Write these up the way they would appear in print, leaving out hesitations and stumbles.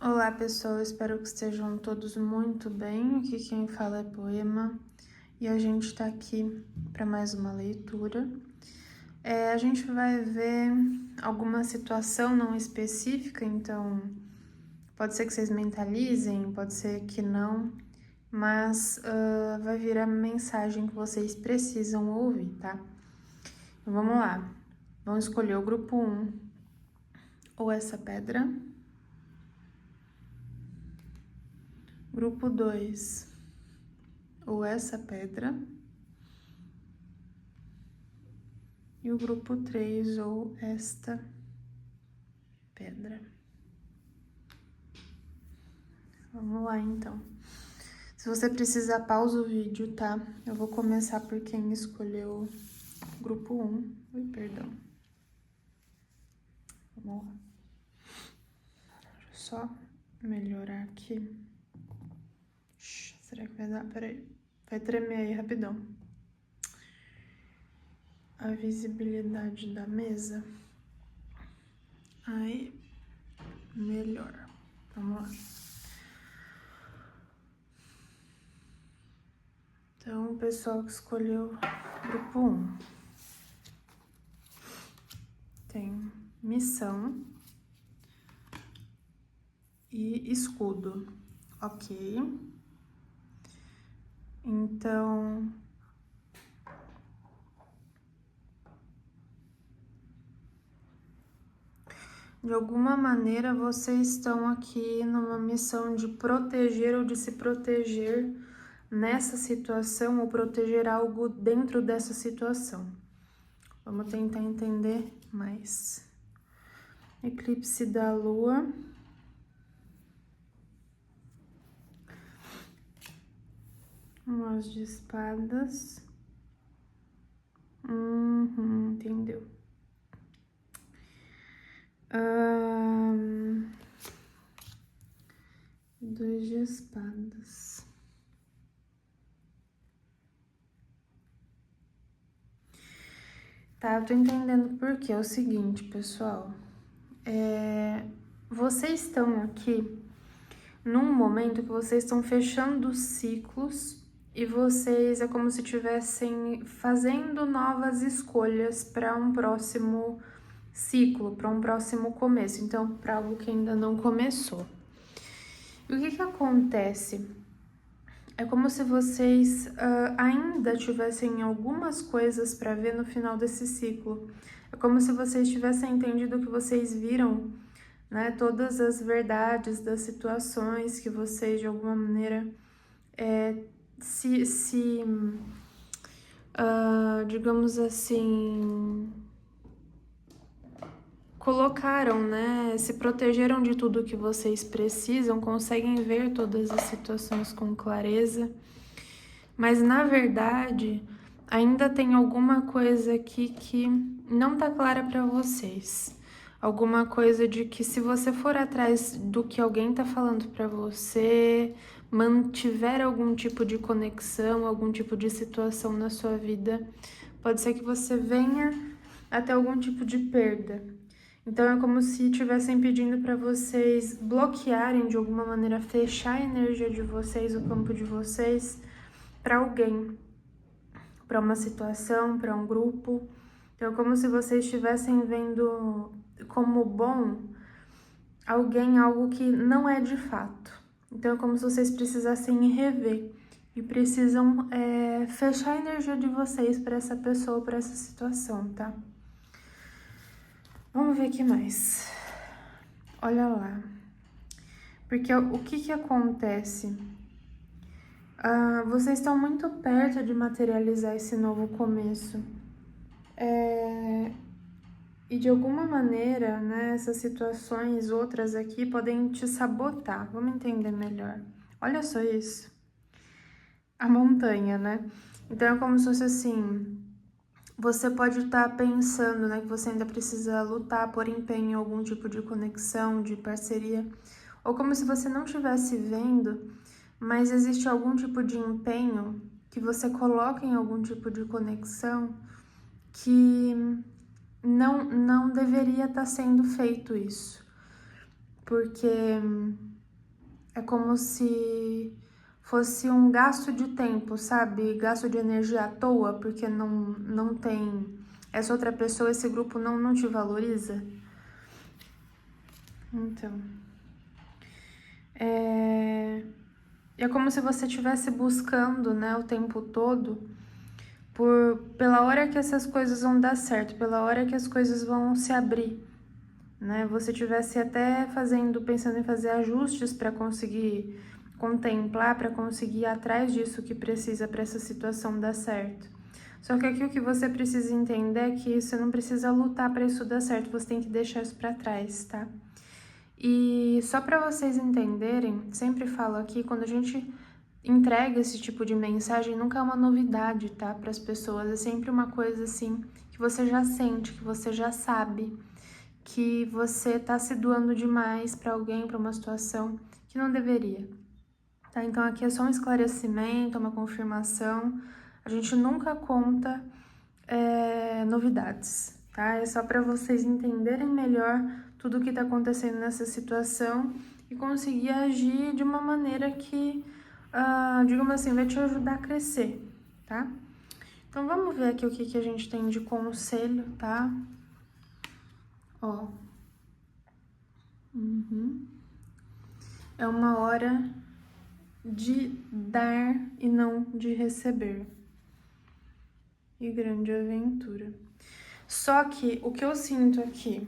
Olá pessoal, espero que estejam todos muito bem. Aqui quem fala é Poema e a gente tá aqui para mais uma leitura. A gente vai ver alguma situação não específica, então pode ser que vocês mentalizem, pode ser que não, mas vai vir a mensagem que vocês precisam ouvir, tá? Então vamos lá, vamos escolher o grupo 1 ou essa pedra. Grupo 2, ou essa pedra. E o grupo 3, ou esta pedra. Vamos lá, então. Se você precisar, pausa o vídeo, tá? Eu vou começar por quem escolheu o grupo 1. Ui, perdão. Vamos lá. Deixa eu só melhorar aqui. Será que vai dar? Peraí. Vai tremer aí rapidão. A visibilidade da mesa. Aí, melhor. Vamos lá. Então, o pessoal que escolheu grupo 1 tem missão e escudo, ok? Então, de alguma maneira, vocês estão aqui numa missão de proteger ou de se proteger nessa situação ou proteger algo dentro dessa situação. Vamos tentar entender mais. Eclipse da Lua. As de espadas. Entendeu? Dois de espadas. Tá, eu tô entendendo por quê. É o seguinte, pessoal. Vocês estão aqui num momento que vocês estão fechando ciclos e vocês é como se estivessem fazendo novas escolhas para um próximo ciclo, para um próximo começo. Então, para algo que ainda não começou. E o que acontece? É como se vocês ainda tivessem algumas coisas para ver no final desse ciclo. É como se vocês tivessem entendido que vocês viram, né, todas as verdades das situações que vocês, de alguma maneira, digamos assim, colocaram, né, se protegeram de tudo que vocês precisam, conseguem ver todas as situações com clareza, mas na verdade ainda tem alguma coisa aqui que não tá clara para vocês. Alguma coisa de que se você for atrás do que alguém tá falando para você, mantiver algum tipo de conexão, algum tipo de situação na sua vida, pode ser que você venha até algum tipo de perda. Então é como se estivessem pedindo para vocês bloquearem de alguma maneira, fechar a energia de vocês, o campo de vocês, para alguém, para uma situação, para um grupo. Então é como se vocês estivessem vendo como bom alguém, algo que não é de fato. Então é como se vocês precisassem rever e precisam fechar a energia de vocês para essa pessoa, para essa situação, tá? Vamos ver aqui mais. Olha lá. Porque o que acontece? Vocês estão muito perto de materializar esse novo começo. E de alguma maneira, né, essas situações, outras aqui, podem te sabotar. Vamos entender melhor. Olha só isso. A montanha, né? Então é como se fosse assim. Você pode estar pensando, né, que você ainda precisa lutar por empenho em algum tipo de conexão, de parceria, ou como se você não estivesse vendo, mas existe algum tipo de empenho que você coloca em algum tipo de conexão que não deveria estar sendo feito isso. Porque é como se fosse um gasto de tempo, sabe? Gasto de energia à toa, porque não tem... Essa outra pessoa, esse grupo não te valoriza. Então... É como se você estivesse buscando, né, o tempo todo, pela hora que essas coisas vão dar certo, pela hora que as coisas vão se abrir, né? Você estivesse até pensando em fazer ajustes para conseguir contemplar, para conseguir ir atrás disso que precisa para essa situação dar certo. Só que aqui o que você precisa entender é que você não precisa lutar para isso dar certo, você tem que deixar isso para trás, tá? E só para vocês entenderem, sempre falo aqui, quando a gente entrega esse tipo de mensagem, nunca é uma novidade, tá? Para as pessoas, é sempre uma coisa assim que você já sente, que você já sabe, que você tá se doando demais para alguém, para uma situação que não deveria, tá? Então aqui é só um esclarecimento, uma confirmação. A gente nunca conta novidades, tá? É só para vocês entenderem melhor tudo o que está acontecendo nessa situação e conseguir agir de uma maneira que, digamos assim, vai te ajudar a crescer, tá? Então vamos ver aqui o que a gente tem de conselho, tá? Ó. É uma hora de dar e não de receber. E grande aventura. Só que o que eu sinto aqui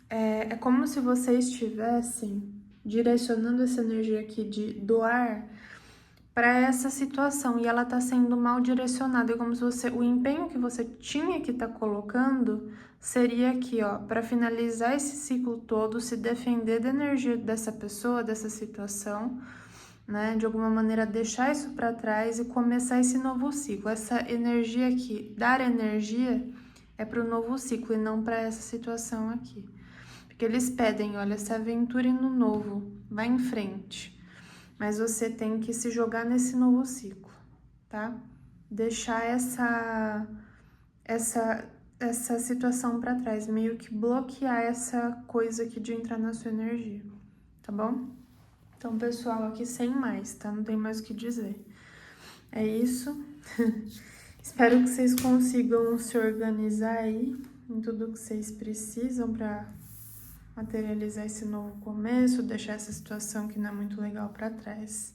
é como se vocês estivessem direcionando essa energia aqui de doar para essa situação e ela tá sendo mal direcionada. É como se o empenho que você tinha que estar colocando seria aqui, ó, para finalizar esse ciclo todo, se defender da energia dessa pessoa, dessa situação, né? De alguma maneira deixar isso para trás e começar esse novo ciclo. Essa energia aqui, dar energia é para o novo ciclo e não para essa situação aqui. Porque eles pedem, olha, se aventure no novo, vai em frente. Mas você tem que se jogar nesse novo ciclo, tá? Deixar essa situação para trás, meio que bloquear essa coisa aqui de entrar na sua energia, tá bom? Então, pessoal, aqui sem mais, tá? Não tem mais o que dizer. É isso. Espero que vocês consigam se organizar aí em tudo que vocês precisam para materializar esse novo começo, deixar essa situação que não é muito legal para trás,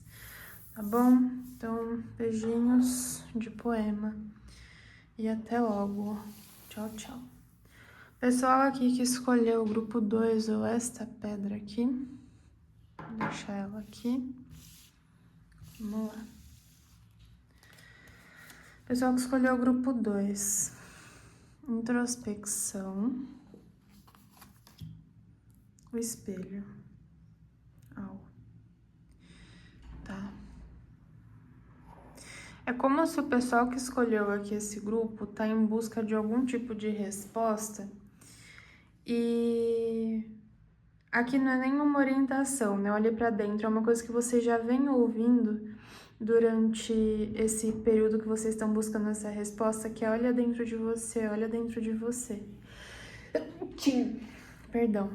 tá bom? Então, beijinhos de poema e até logo. Tchau, tchau. Pessoal aqui que escolheu o grupo 2 ou esta pedra aqui, vou deixar ela aqui. Vamos lá. Pessoal que escolheu o grupo 2, introspecção, o espelho. Tá. É como se o pessoal que escolheu aqui esse grupo tá em busca de algum tipo de resposta e aqui não é nenhuma orientação, né? Olha pra dentro, é uma coisa que você já vem ouvindo durante esse período que vocês estão buscando essa resposta, que é olha dentro de você, olha dentro de você. Perdão.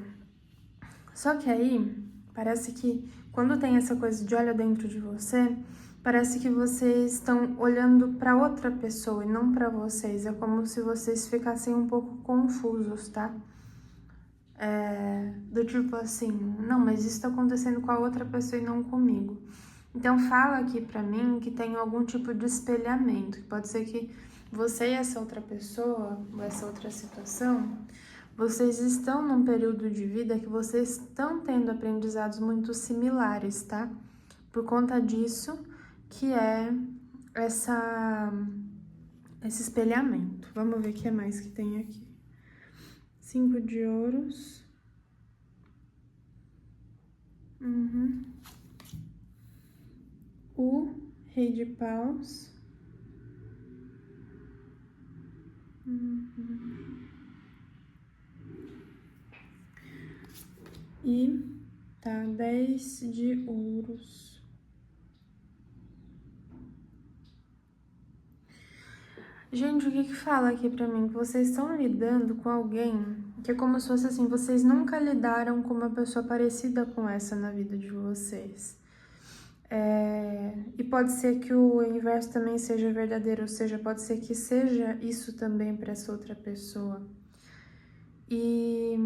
Só que aí, parece que quando tem essa coisa de olha dentro de você, parece que vocês estão olhando para outra pessoa e não para vocês. É como se vocês ficassem um pouco confusos, tá? Do tipo assim, não, mas isso tá acontecendo com a outra pessoa e não comigo. Então fala aqui pra mim que tem algum tipo de espelhamento. Pode ser que você e essa outra pessoa, ou essa outra situação, vocês estão num período de vida que vocês estão tendo aprendizados muito similares, tá? Por conta disso que é esse espelhamento. Vamos ver o que mais que tem aqui. 5 de ouros. O rei de paus. E tá, 10 de ouros. Gente, o que fala aqui pra mim? Que vocês estão lidando com alguém que é como se fosse assim, vocês nunca lidaram com uma pessoa parecida com essa na vida de vocês. E pode ser que o inverso também seja verdadeiro, ou seja, pode ser que seja isso também para essa outra pessoa. E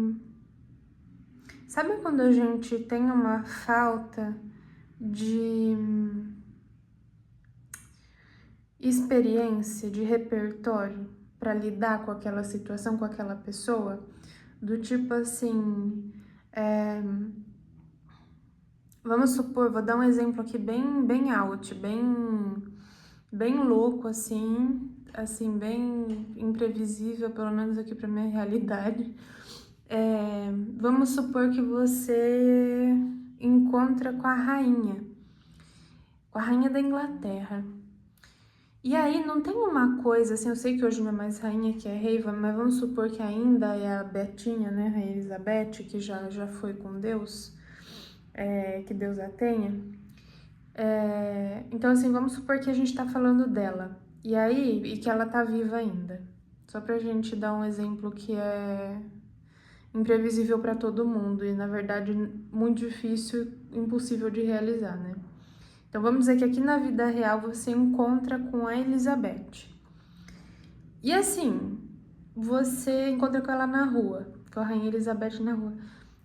sabe quando a gente tem uma falta de experiência, de repertório para lidar com aquela situação, com aquela pessoa? Do tipo assim, vamos supor, vou dar um exemplo aqui bem out, bem louco, assim, bem imprevisível, pelo menos aqui para minha realidade. Vamos supor que você encontra com a rainha da Inglaterra. E aí não tem uma coisa, assim, eu sei que hoje não é mais rainha, que é rei, mas vamos supor que ainda é a Betinha, né, Rainha Elizabeth, que já foi com Deus, que Deus a tenha. Então, assim, vamos supor que a gente tá falando dela, e que ela tá viva ainda. Só pra gente dar um exemplo que é imprevisível para todo mundo e, na verdade, muito difícil, impossível de realizar, né? Então, vamos dizer que aqui na vida real você encontra com a Elizabeth. E assim, você encontra com ela na rua, com a Rainha Elizabeth na rua.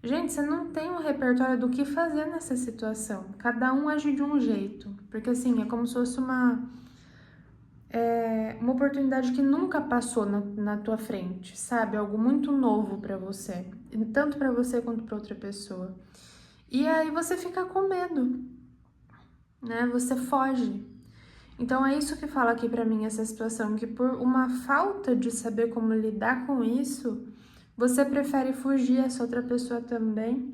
Gente, você não tem um repertório do que fazer nessa situação. Cada um age de um jeito. Porque assim, é como se fosse uma oportunidade que nunca passou na tua frente, sabe? Algo muito novo pra você. Tanto pra você quanto pra outra pessoa. E aí você fica com medo, né? Você foge. Então é isso que fala aqui pra mim essa situação, que por uma falta de saber como lidar com isso, você prefere fugir, essa outra pessoa também.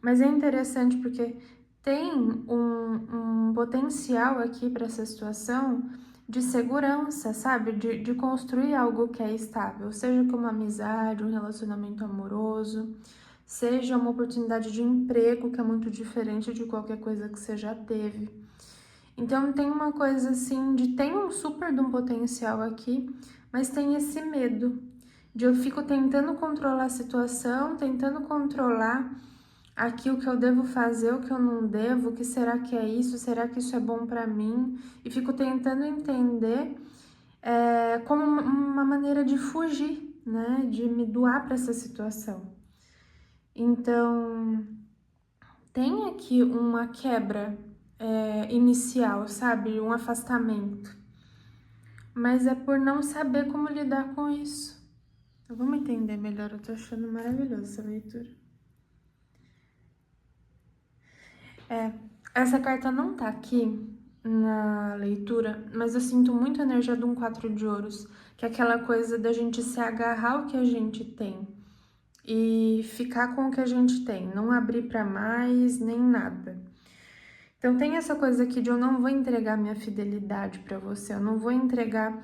Mas é interessante porque tem um potencial aqui para essa situação de segurança, sabe? De construir algo que é estável, seja como uma amizade, um relacionamento amoroso, seja uma oportunidade de emprego, que é muito diferente de qualquer coisa que você já teve. Então tem uma coisa assim tem um super de um potencial aqui, mas tem esse medo de eu fico tentando controlar a situação, tentando controlar aqui o que eu devo fazer, o que eu não devo, o que será que é isso, será que isso é bom pra mim? E fico tentando entender como uma maneira de fugir, né? De me doar para essa situação. Então, tem aqui uma quebra inicial, sabe? Um afastamento. Mas é por não saber como lidar com isso. Então, vamos entender melhor. Eu tô achando maravilhosa essa leitura. Essa carta não tá aqui na leitura, mas eu sinto muito a energia de um 4 de ouros, que é aquela coisa da gente se agarrar ao que a gente tem e ficar com o que a gente tem, não abrir para mais nem nada. Então tem essa coisa aqui de eu não vou entregar minha fidelidade para você, eu não vou entregar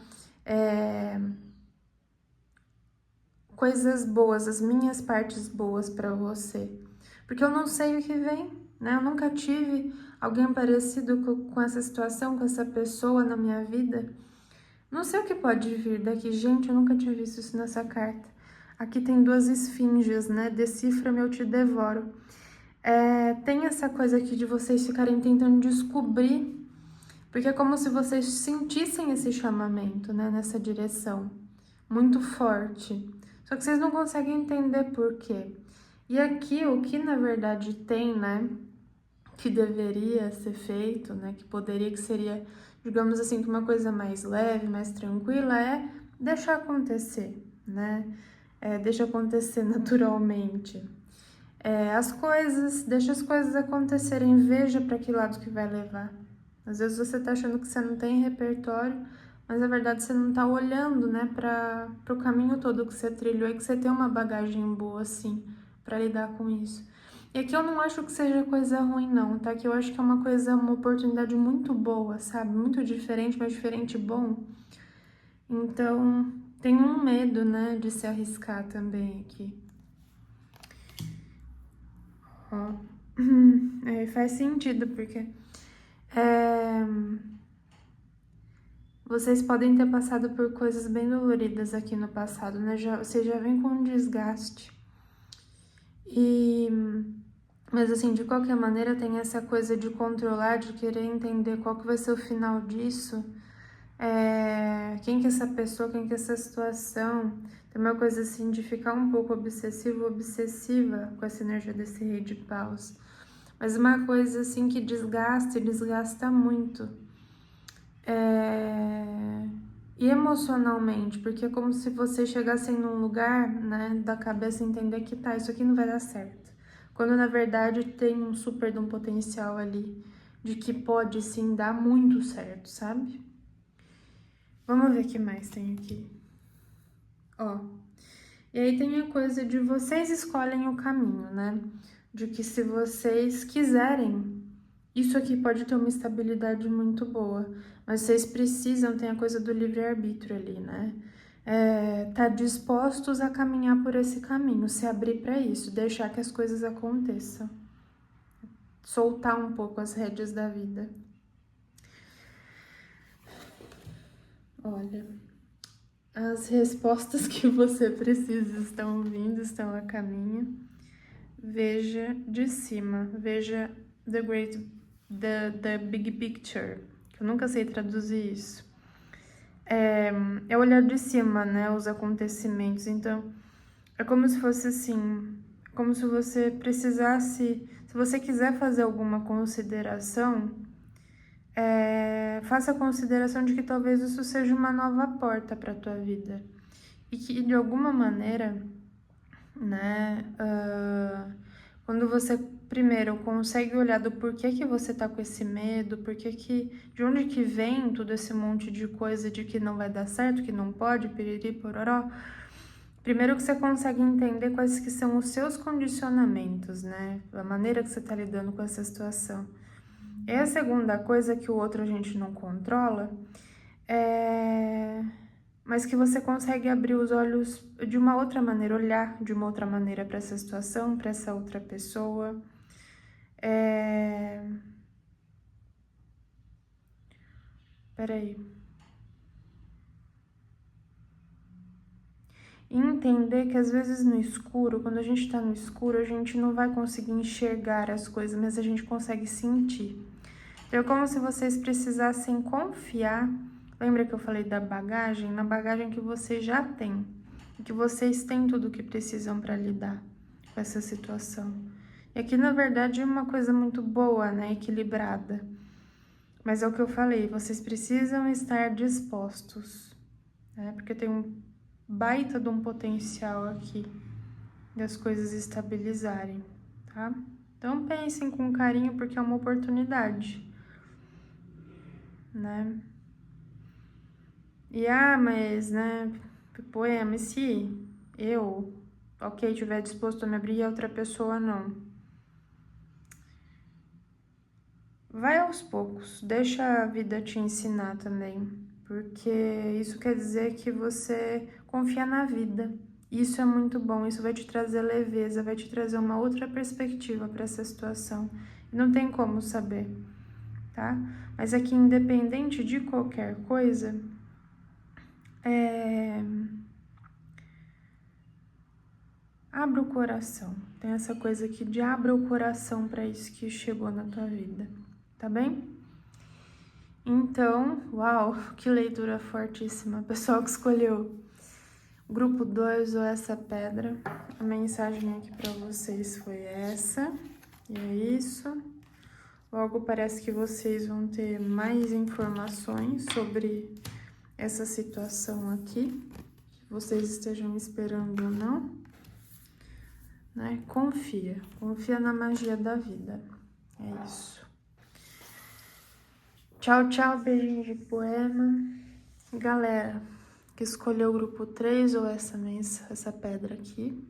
coisas boas, as minhas partes boas para você, porque eu não sei o que vem, né? Eu nunca tive alguém parecido com essa situação, com essa pessoa na minha vida. Não sei o que pode vir daqui. Gente, eu nunca tinha visto isso nessa carta. Aqui tem duas esfinges, né? Decifra-me, eu te devoro. Tem essa coisa aqui de vocês ficarem tentando descobrir, porque é como se vocês sentissem esse chamamento, né? Nessa direção, muito forte. Só que vocês não conseguem entender por quê. E aqui, o que na verdade tem, né? Que deveria ser feito, né? Que poderia, que seria, digamos assim, uma coisa mais leve, mais tranquila, é deixar acontecer, né? Deixa acontecer naturalmente. Deixa as coisas acontecerem, veja para que lado que vai levar. Às vezes você tá achando que você não tem repertório, mas na verdade você não tá olhando, né, para o caminho todo que você trilhou e que você tem uma bagagem boa, assim, para lidar com isso. E aqui eu não acho que seja coisa ruim, não, tá? Que eu acho que é uma oportunidade muito boa, sabe? Muito diferente, mas diferente bom. Então, tem um medo, né, de se arriscar também aqui. Ó. Faz sentido, porque vocês podem ter passado por coisas bem doloridas aqui no passado, né? Você já vem com um desgaste. E Mas assim, de qualquer maneira, tem essa coisa de controlar, de querer entender qual que vai ser o final disso. Quem que é essa pessoa, quem que é essa situação. Tem uma coisa assim de ficar um pouco obsessivo, obsessiva com essa energia desse rei de paus. Mas uma coisa assim que desgasta e desgasta muito. E emocionalmente, porque é como se você chegasse num lugar, né, da cabeça entender que tá, isso aqui não vai dar certo. Quando na verdade tem um super de um potencial ali, de que pode sim dar muito certo, sabe? Vamos ver o que mais tem aqui. Ó, e aí tem a coisa de vocês escolhem o caminho, né? De que se vocês quiserem, isso aqui pode ter uma estabilidade muito boa, mas vocês precisam, tem a coisa do livre-arbítrio ali, né? Tá dispostos a caminhar por esse caminho, se abrir para isso, deixar que as coisas aconteçam. Soltar um pouco as rédeas da vida. Olha, as respostas que você precisa estão vindo, estão a caminho. Veja de cima, veja the big picture, que eu nunca sei traduzir isso. É olhar de cima, né, os acontecimentos. Então, é como se fosse assim, como se você precisasse, se você quiser fazer alguma consideração, faça a consideração de que talvez isso seja uma nova porta para a tua vida. E que, de alguma maneira, né, quando você primeiro consegue olhar do porquê que você tá com esse medo, de onde que vem todo esse monte de coisa de que não vai dar certo, que não pode, piriri, pororó. Primeiro que você consegue entender quais que são os seus condicionamentos, né? A maneira que você tá lidando com essa situação. E a segunda coisa que o outro a gente não controla mas que você consegue abrir os olhos de uma outra maneira, olhar de uma outra maneira para essa situação, para essa outra pessoa. Peraí. E entender que às vezes no escuro, quando a gente tá no escuro, a gente não vai conseguir enxergar as coisas, mas a gente consegue sentir. É como se vocês precisassem confiar. Lembra que eu falei da bagagem? Na bagagem que vocês já têm. E que vocês têm tudo o que precisam para lidar com essa situação. E aqui, na verdade, é uma coisa muito boa, né? Equilibrada. Mas é o que eu falei, vocês precisam estar dispostos, né? Porque tem um baita de um potencial aqui das coisas estabilizarem, tá? Então pensem com carinho, porque é uma oportunidade, né? E mas, né, poema, e se eu, ok, estiver disposto a me abrir e a outra pessoa não? Vai aos poucos, deixa a vida te ensinar também, porque isso quer dizer que você confia na vida. Isso é muito bom, isso vai te trazer leveza, vai te trazer uma outra perspectiva para essa situação. Não tem como saber, tá? Mas é que independente de qualquer coisa, abra o coração. Tem essa coisa aqui de abra o coração para isso que chegou na tua vida, tá bem? Então, uau, que leitura fortíssima. Pessoal que escolheu grupo 2 ou essa pedra, a mensagem aqui para vocês foi essa. E é isso. Logo parece que vocês vão ter mais informações sobre essa situação aqui, que vocês estejam esperando ou não, né? Confia na magia da vida. É isso. Tchau, tchau, beijinho de poema. Galera que escolheu o grupo 3 ou essa pedra aqui,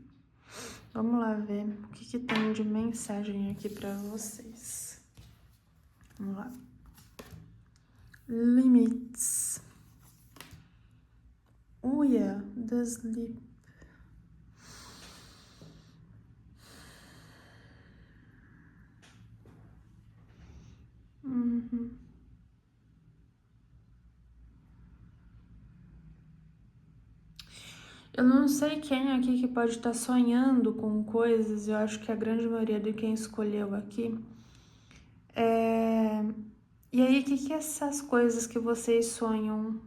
vamos lá ver o que tem de mensagem aqui para vocês. Vamos lá. Limites. Uia, the sleep. Eu não sei quem aqui que pode estar sonhando com coisas, eu acho que a grande maioria de quem escolheu aqui. E aí, o que essas coisas que vocês sonham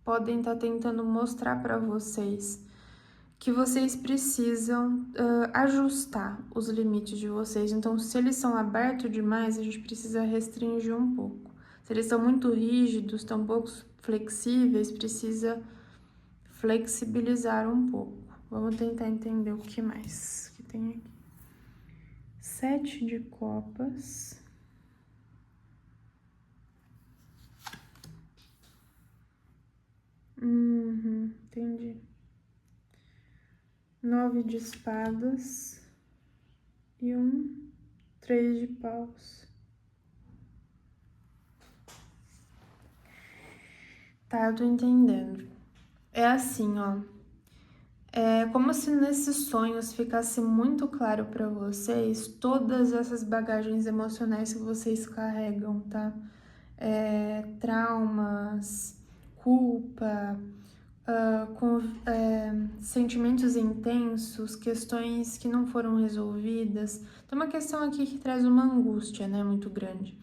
podem estar tentando mostrar para vocês? Que vocês precisam ajustar os limites de vocês. Então, se eles são abertos demais, a gente precisa restringir um pouco. Se eles são muito rígidos, tão pouco flexíveis, precisa flexibilizar um pouco. Vamos tentar entender o que mais que tem aqui. 7 de copas. Entendi. 9 de espadas e 3 de paus. Tá, eu tô entendendo. É assim, ó. É como se nesses sonhos ficasse muito claro para vocês todas essas bagagens emocionais que vocês carregam, tá? Traumas, culpa, sentimentos intensos, questões que não foram resolvidas. Tem uma questão aqui que traz uma angústia, né, muito grande.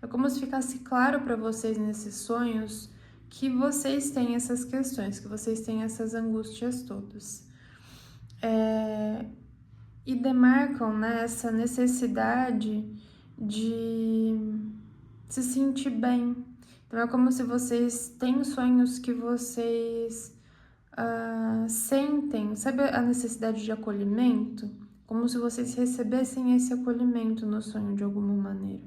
É como se ficasse claro para vocês nesses sonhos que vocês têm essas questões, que vocês têm essas angústias todas. E demarcam, né, essa necessidade de se sentir bem. Então é como se vocês têm sonhos que vocês sentem, sabe a necessidade de acolhimento? Como se vocês recebessem esse acolhimento no sonho de alguma maneira.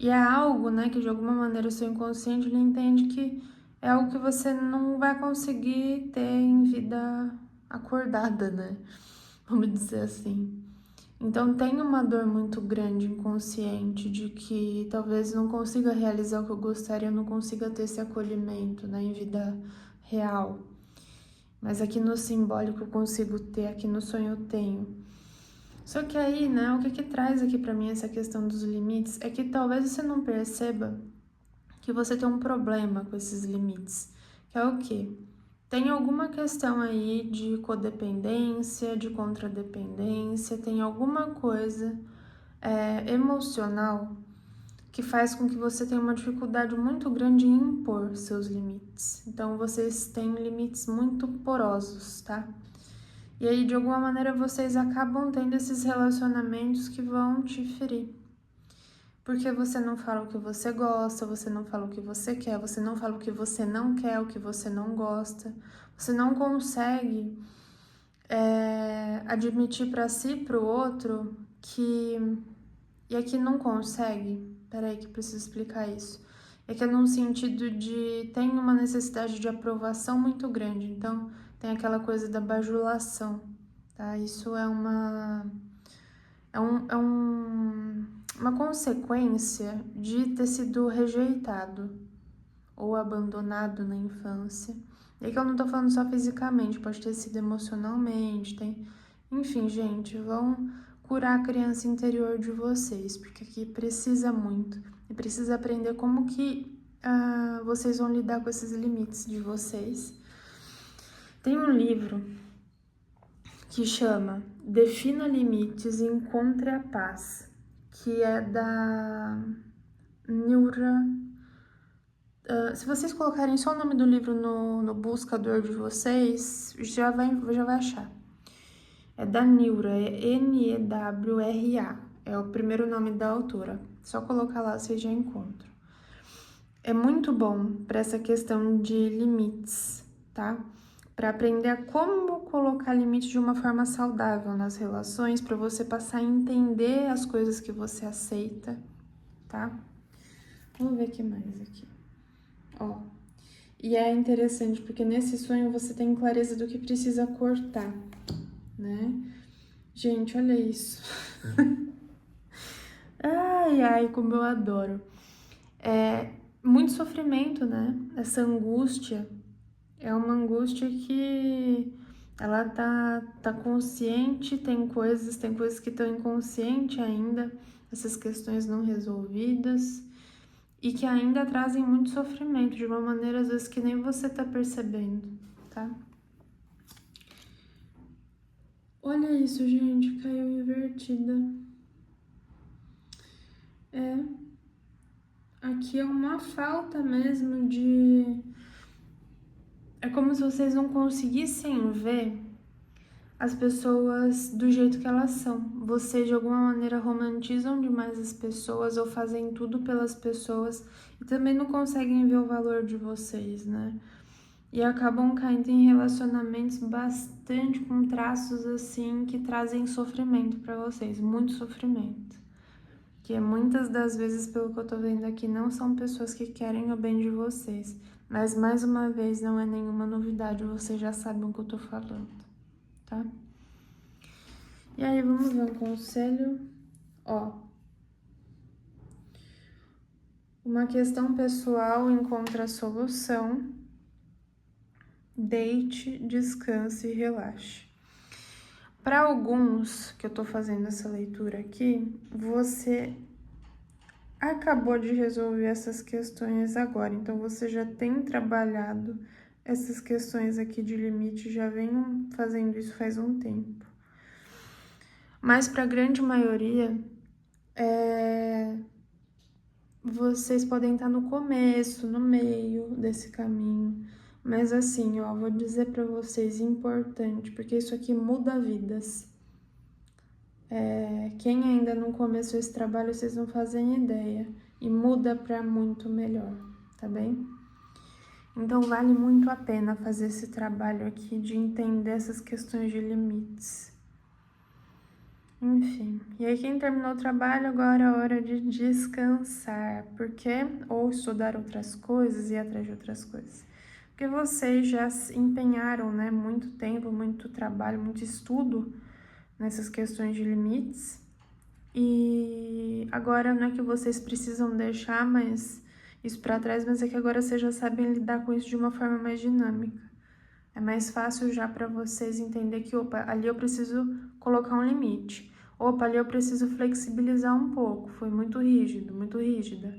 E é algo, né, que de alguma maneira o seu inconsciente ele entende que é algo que você não vai conseguir ter em vida acordada, né? Vamos dizer assim. Então tem uma dor muito grande inconsciente de que talvez não consiga realizar o que eu gostaria, eu não consiga ter esse acolhimento, né, em vida real. Mas aqui no simbólico eu consigo ter, aqui no sonho eu tenho. Só que aí, né, o que traz aqui pra mim essa questão dos limites é que talvez você não perceba que você tem um problema com esses limites. Que é o quê? Tem alguma questão aí de codependência, de contradependência, tem alguma coisa emocional que faz com que você tenha uma dificuldade muito grande em impor seus limites. Então, vocês têm limites muito porosos, tá? E aí, de alguma maneira, vocês acabam tendo esses relacionamentos que vão te ferir. Porque você não fala o que você gosta, você não fala o que você quer, você não fala o que você não quer, o que você não gosta. Você não consegue admitir para si e para o outro que... E aqui não consegue. Peraí que eu preciso explicar isso. É que é num sentido de... Tem uma necessidade de aprovação muito grande. Então, tem aquela coisa da bajulação, tá? Isso é uma... uma consequência de ter sido rejeitado ou abandonado na infância. E aqui eu não tô falando só fisicamente, pode ter sido emocionalmente, tem... Enfim, gente, vão curar a criança interior de vocês, porque aqui precisa muito. E precisa aprender como que vocês vão lidar com esses limites de vocês. Tem um livro que chama Defina Limites e Encontre a Paz, que é da Neura. Se vocês colocarem só o nome do livro no buscador de vocês, já vai achar. É da Neura, é N-E-W-R-A, é o primeiro nome da autora. Só colocar lá, vocês já encontram. É muito bom para essa questão de limites, tá? Para aprender a como colocar limites de uma forma saudável nas relações, para você passar a entender as coisas que você aceita, tá? Vamos ver o que mais aqui. Ó, e é interessante porque nesse sonho você tem clareza do que precisa cortar, né? Gente, olha isso. Ai, ai, como eu adoro. É muito sofrimento, né? Essa angústia é uma angústia que ela tá consciente, tem coisas que estão inconsciente ainda, essas questões não resolvidas. e que ainda trazem muito sofrimento, de uma maneira às vezes que nem você tá percebendo, tá? Olha isso, gente, caiu invertida. Aqui é uma falta mesmo de... É como se vocês não conseguissem ver as pessoas do jeito que elas são. Vocês, de alguma maneira, romantizam demais as pessoas ou fazem tudo pelas pessoas e também não conseguem ver o valor de vocês, né? E acabam caindo em relacionamentos bastante com traços assim que trazem sofrimento para vocês, muito sofrimento. Que muitas das vezes, pelo que eu tô vendo aqui, não são pessoas que querem o bem de vocês. Mas, mais uma vez, não é nenhuma novidade, vocês já sabem o que eu tô falando, tá? E aí, vamos ver um conselho. Ó, uma questão pessoal encontra solução. Deite, descanse e relaxe. Para alguns que eu tô fazendo essa leitura aqui, você acabou de resolver essas questões agora, então você já tem trabalhado essas questões aqui de limite, já vem fazendo isso faz um tempo. Mas para a grande maioria, vocês podem estar no começo, no meio desse caminho, mas assim, ó, vou dizer para vocês, importante, porque isso aqui muda vidas. Quem ainda não começou esse trabalho, vocês não fazem ideia, e muda para muito melhor, tá bem? Então vale muito a pena fazer esse trabalho aqui de entender essas questões de limites. Enfim, e aí quem terminou o trabalho, agora é hora de descansar, porque ou estudar outras coisas e ir atrás de outras coisas. Porque vocês já se empenharam, né, muito tempo, muito trabalho, muito estudo nessas questões de limites. E agora não é que vocês precisam deixar isso para trás, mas é que agora vocês já sabem lidar com isso de uma forma mais dinâmica. É mais fácil já para vocês entender que, opa, ali eu preciso colocar um limite. Opa, ali eu preciso flexibilizar um pouco. Foi muito rígido, muito rígida.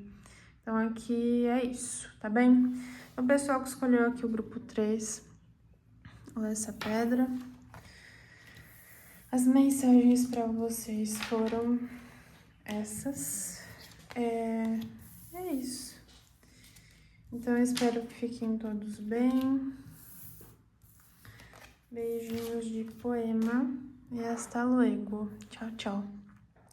Então, aqui é isso, tá bem? O pessoal que escolheu aqui o grupo 3, essa pedra. As mensagens para vocês foram essas. É isso. Então, eu espero que fiquem todos bem. Beijinhos de poema e hasta luego. Tchau, tchau.